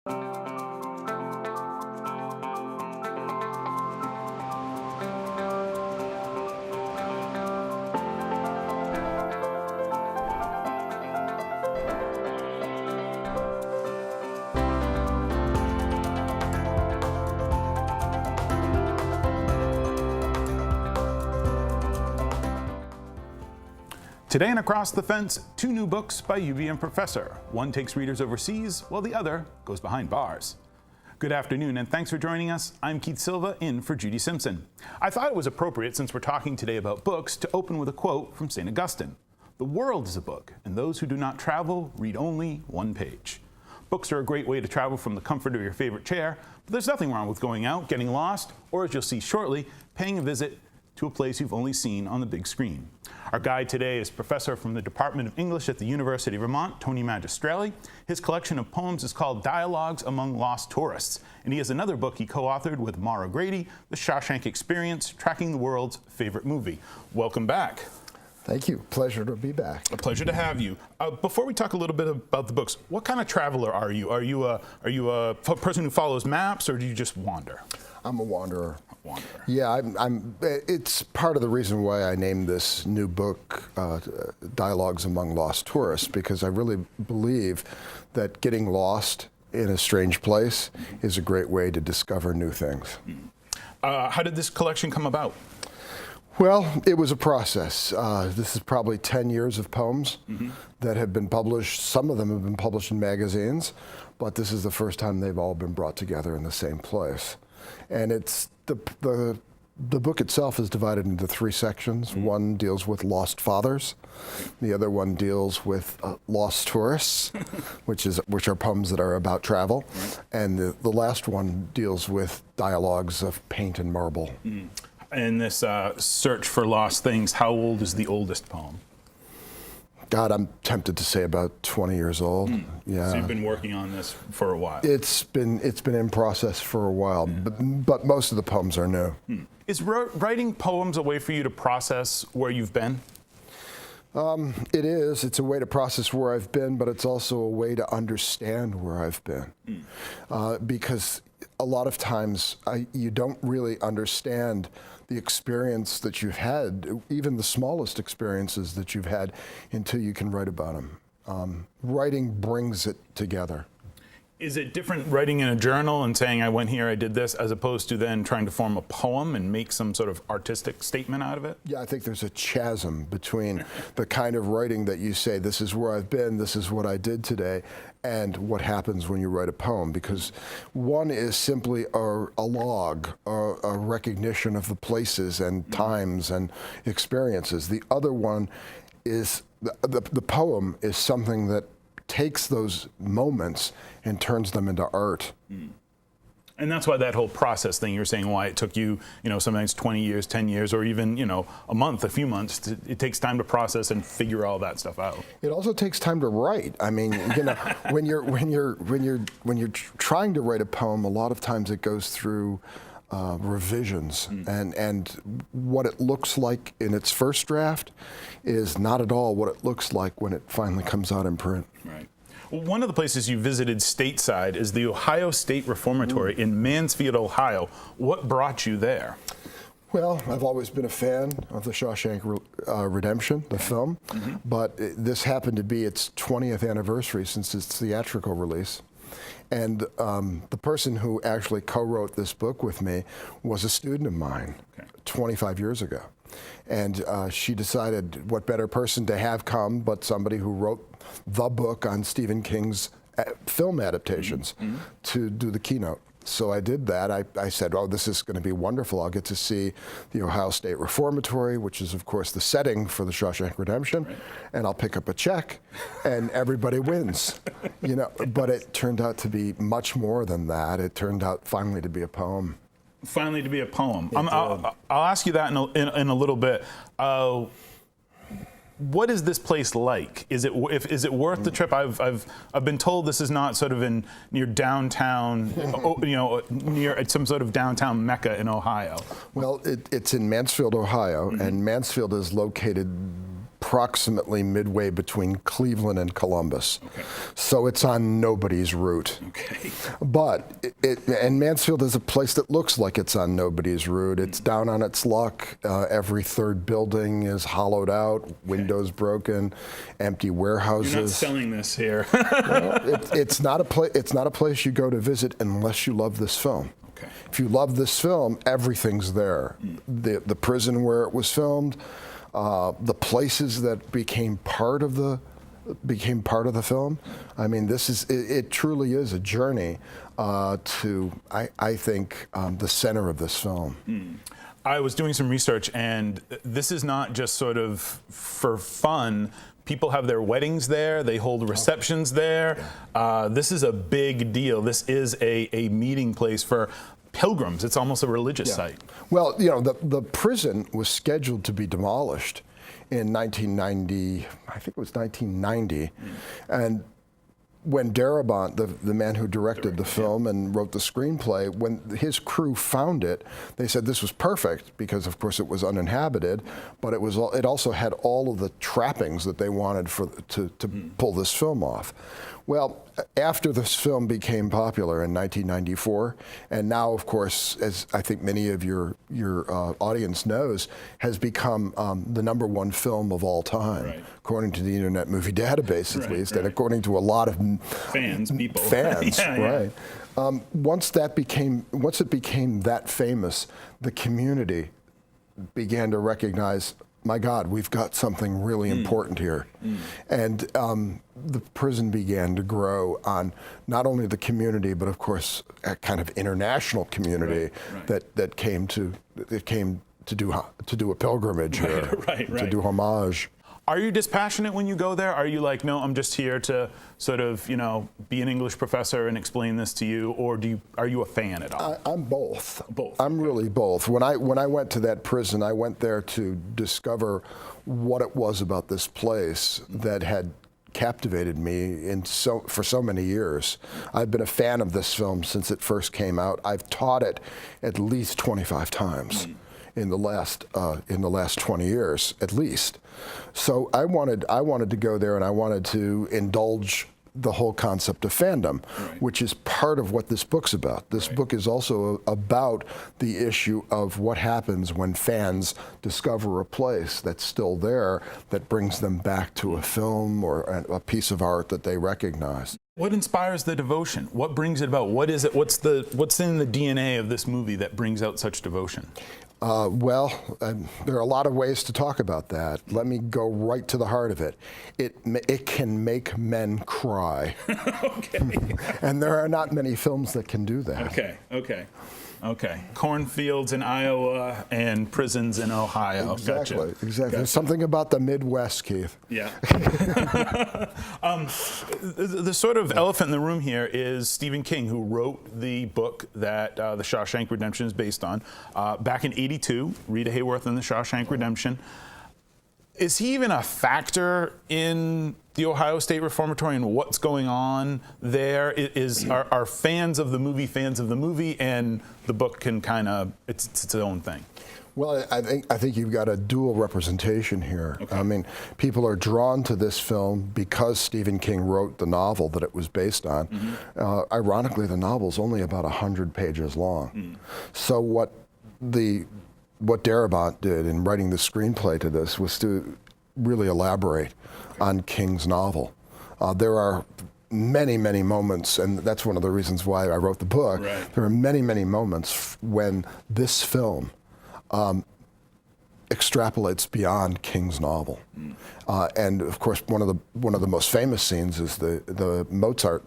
Today and Across the Fence, two new books by UVM professor. One takes readers overseas, while the other goes behind bars. Good afternoon, and thanks for joining us. I'm Keith Silva, in for Judy Simpson. I thought it was appropriate, since we're talking today about books, to open with a quote from St. Augustine. The world is a book, and those who do not travel read only one page. Books are a great way to travel from the comfort of your favorite chair, but there's nothing wrong with going out, getting lost, or as you'll see shortly, paying a visit to a place you've only seen on the big screen. Our guide today is professor from the Department of English at the University of Vermont, Tony Magistrale. His collection of poems is called Dialogues Among Lost Tourists, and he has another book he co-authored with Mara Grady, The Shawshank Experience, Tracking the World's Favorite Movie. Welcome back. Thank you. Pleasure to be back. A pleasure to have you. Before we talk a little bit about the books, what kind of traveler are you? Are you a person who follows maps, or do you just wander? I'm a wanderer. Yeah, it's part of the reason why I named this new book Dialogues Among Lost Tourists, because I really believe that getting lost in a strange place is a great way to discover new things. How did this collection come about? Well, it was a process. This is probably 10 years of poems that have been published. Some of them have been published in magazines, but this is the first time they've all been brought together in the same place. And it's the book itself is divided into three sections. One deals with lost fathers. The other one deals with lost tourists, which are poems that are about travel. And the last one deals with dialogues of paint and marble. In this search for lost things, how old is the oldest poem? God, I'm tempted to say about 20 years old. Yeah. So you've been working on this for a while. It's been in process for a while, but most of the poems are new. Is writing poems a way for you to process where you've been? It is. It's a way to process where I've been, but it's also a way to understand where I've been. Because a lot of times you don't really understand the experience that you've had, even the smallest experiences that you've had, until you can write about them. Writing brings it together. Is it different writing in a journal and saying, I went here, I did this, as opposed to then trying to form a poem and make some sort of artistic statement out of it? Yeah, I think there's a chasm between the kind of writing that you say, this is where I've been, this is what I did today, and what happens when you write a poem. Because one is simply a log, a recognition of the places and times and experiences. The other one is, the poem is something that takes those moments and turns them into art. And that's why that whole process thing, you're saying why it took you, sometimes 20 years, 10 years, or even, a month, a few months. It takes time to process and figure all that stuff out. It also takes time to write. I mean, when you're trying to write a poem, a lot of times it goes through revisions, and what it looks like in its first draft is not at all what it looks like when it finally comes out in print. Right. Well, one of the places you visited stateside is the Ohio State Reformatory in Mansfield, Ohio. What brought you there? Well, I've always been a fan of the Shawshank Redemption, the film, but this happened to be its 20th anniversary since its theatrical release. And the person who actually co-wrote this book with me was a student of mine 25 years ago. And she decided what better person to have come but somebody who wrote the book on Stephen King's film adaptations to do the keynote. So I did that. I said, oh, this is going to be wonderful. I'll get to see the Ohio State Reformatory, which is, of course, the setting for the Shawshank Redemption, and I'll pick up a check, and everybody wins. But it turned out to be much more than that. It turned out finally to be a poem. Finally to be a poem. I'll ask you that in a little bit. What is this place like? Is it worth the trip? I've been told this is not sort of near downtown, near some sort of downtown Mecca in Ohio. Well, it's in Mansfield, Ohio, and Mansfield is located approximately midway between Cleveland and Columbus. Okay. So it's on nobody's route. Okay. But and Mansfield is a place that looks like it's on nobody's route. It's down on its luck. Every third building is hollowed out, windows broken, empty warehouses. You're not selling this here. Well, it's not a place you go to visit unless you love this film. Okay. If you love this film, everything's there. The prison where it was filmed, the places that became part of the film. I mean, it truly is a journey to, I think, the center of this film. I was doing some research, and this is not just sort of for fun. People have their weddings there. They hold receptions there. This is a big deal. This is a meeting place for pilgrims. It's almost a religious site. Well, you know, the prison was scheduled to be demolished in 1990. I think it was 1990, and when Darabont, the man who directed the film and wrote the screenplay, when his crew found it, they said this was perfect because, of course, it was uninhabited, but it also had all of the trappings that they wanted to pull this film off. Well, after this film became popular in 1994, and now, of course, as I think many of your audience knows, has become the #1 film of all time, according to the Internet Movie Database, at least, and according to a lot of fans, right? Once it became that famous, the community began to recognize, my God, we've got something really important here. And the prison began to grow on not only the community, but of course, a kind of international community that came to do a pilgrimage here, to do homage. Are you dispassionate when you go there? Are you like, no, I'm just here to sort of, you know, be an English professor and explain this to you, or are you a fan at all? I'm both. Both. I'm really both. When I went to that prison, I went there to discover what it was about this place that had captivated me for so many years. I've been a fan of this film since it first came out. I've taught it at least 25 times. In the last 20 years, at least. So I wanted to go there, and I wanted to indulge the whole concept of fandom, which is part of what this book's about. This book is also about the issue of what happens when fans discover a place that's still there that brings them back to a film or a piece of art that they recognize. What inspires the devotion? What brings it about? What is it? What's in the DNA of this movie that brings out such devotion? There are a lot of ways to talk about that. Let me go right to the heart of it. It can make men cry. Okay. And there are not many films that can do that. Okay. Cornfields in Iowa and prisons in Ohio. Exactly. Gotcha. Exactly. There's something about the Midwest, Keith. Yeah. The sort of elephant in the room here is Stephen King, who wrote the book that The Shawshank Redemption is based on back in '82. Rita Hayworth and The Shawshank Redemption. Is he even a factor in the Ohio State Reformatory and what's going on there? Are fans of the movie, and the book can kind of it's its own thing? Well, I think you've got a dual representation here. Okay. I mean, people are drawn to this film because Stephen King wrote the novel that it was based on. Ironically, the novel's only about 100 pages long. So what Darabont did in writing the screenplay to this was to really elaborate on King's novel. There are many, many moments, and that's one of the reasons why I wrote the book. There are many, many moments when this film extrapolates beyond King's novel. And of course, one of the most famous scenes is the Mozart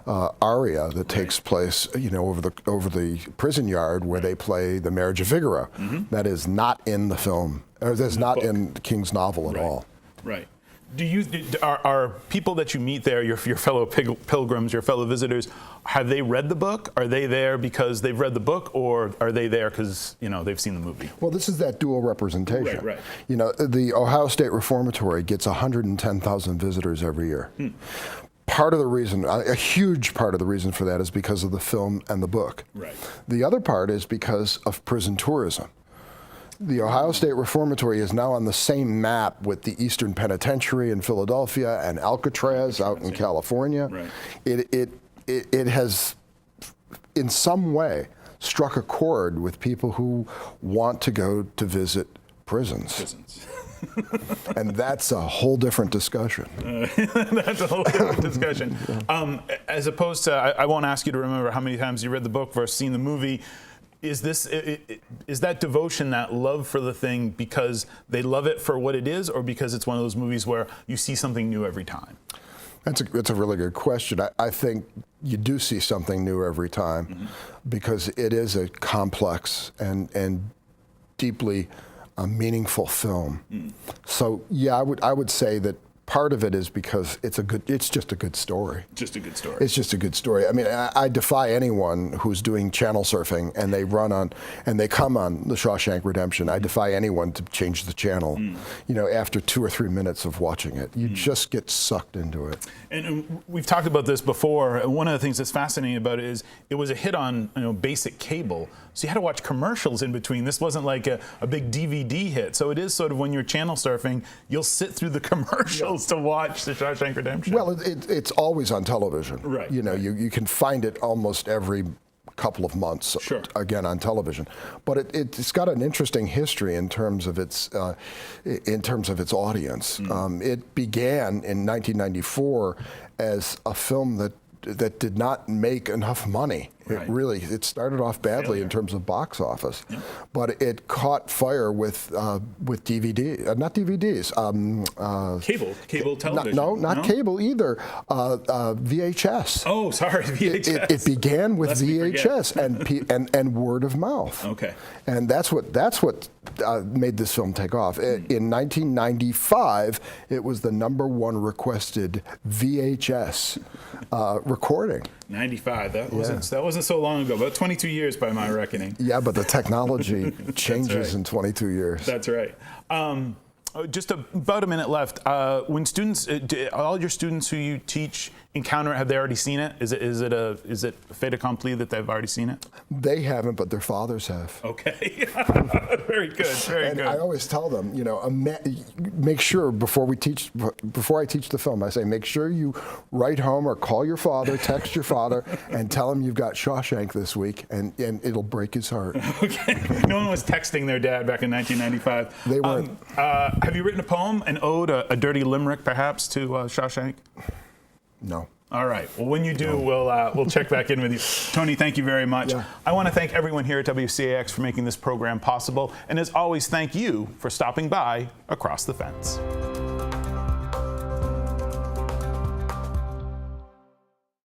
aria that takes place, you know, over the prison yard where they play the Marriage of Figaro. That is not in the film, or that's not in King's novel at all. Right. Are people that you meet there, your fellow pilgrims, your fellow visitors, have they read the book? Are they there because they've read the book, or are they there because, you know, they've seen the movie? Well, this is that dual representation. Right. You know, the Ohio State Reformatory gets 110,000 visitors every year. Part of the reason, a huge part of the reason for that is because of the film and the book. The other part is because of prison tourism. The Ohio State Reformatory is now on the same map with the Eastern Penitentiary in Philadelphia and Alcatraz out in California. Right. It has, in some way, struck a chord with people who want to go to visit prisons. And that's a whole different discussion. That's a whole different discussion. As opposed to, I won't ask you to remember how many times you read the book versus seen the movie. Is that devotion, that love for the thing, because they love it for what it is, or because it's one of those movies where you see something new every time? That's a really good question. I think you do see something new every time, because it is a complex and deeply a meaningful film. So yeah, I would say that part of it is because it's just a good story. Just a good story. It's just a good story. I mean, I defy anyone who's doing channel surfing and they come on the Shawshank Redemption. I defy anyone to change the channel. After 2 or 3 minutes of watching it, you just get sucked into it. And we've talked about this before. One of the things that's fascinating about it is it was a hit on basic cable. So you had to watch commercials in between. This wasn't like a big DVD hit. So it is sort of, when you're channel surfing, you'll sit through the commercials to watch the Shawshank Redemption. Well, it's always on television. Right. You can find it almost every couple of months, again, on television. But it's got an interesting history in terms of its audience. It began in 1994 as a film that did not make enough money. It started off badly in terms of box office, but it caught fire with DVD, not DVDs. Cable television. Not cable either. VHS. Oh, sorry, VHS. It began with VHS and word of mouth. Okay. And that's what made this film take off. In 1995, it was the #1 requested VHS recording. 95. That wasn't so long ago. About 22 years by my reckoning. Yeah, but the technology changes in 22 years. That's right. Just about a minute left. When students, all your students who you teach encounter it, have they already seen it? Is it fait accompli that they've already seen it? They haven't, but their fathers have. Okay. Very good. Very good. I always tell them, make sure before I teach the film, I say, make sure you write home or call your father, text your father, and tell him you've got Shawshank this week, and it'll break his heart. Okay. No one was texting their dad back in 1995. They weren't. Have you written a poem, an ode, a dirty limerick, perhaps, to Shawshank? No. All right. Well, when you do, we'll check back in with you. Tony, thank you very much. Yeah. I want to thank everyone here at WCAX for making this program possible. And as always, thank you for stopping by Across the Fence.